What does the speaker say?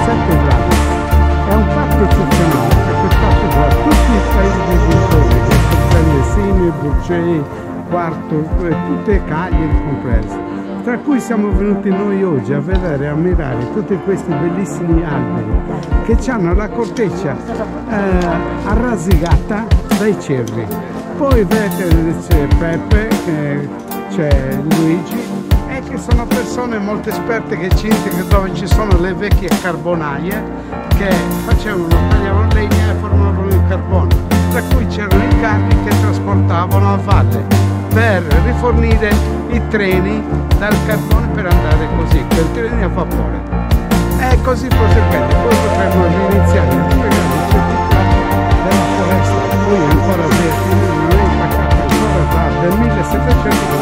7 gradi. È un fatto eccezionale perché è fatto da tutti i paesi dei dintorni, comprende Simi, Burgei, Quarto, tutte Cagliari comprese. Tra cui siamo venuti noi oggi a vedere e ammirare tutti questi bellissimi alberi che hanno la corteccia arrasigata dai cervi. Poi vedete c'è Peppe, c'è Luigi, e che sono persone molto esperte che ci indicano dove ci sono le vecchie carbonaie che tagliavano legna e formavano il carbone, tra cui c'erano i carri che trasportavano a valle per rifornire i treni dal carbone per andare così, quei treni a vapore. E così proseguendo, poi potremmo iniziare a spiegare il significato della foresta, poi ancora verde, non è impaccato ancora del 1700.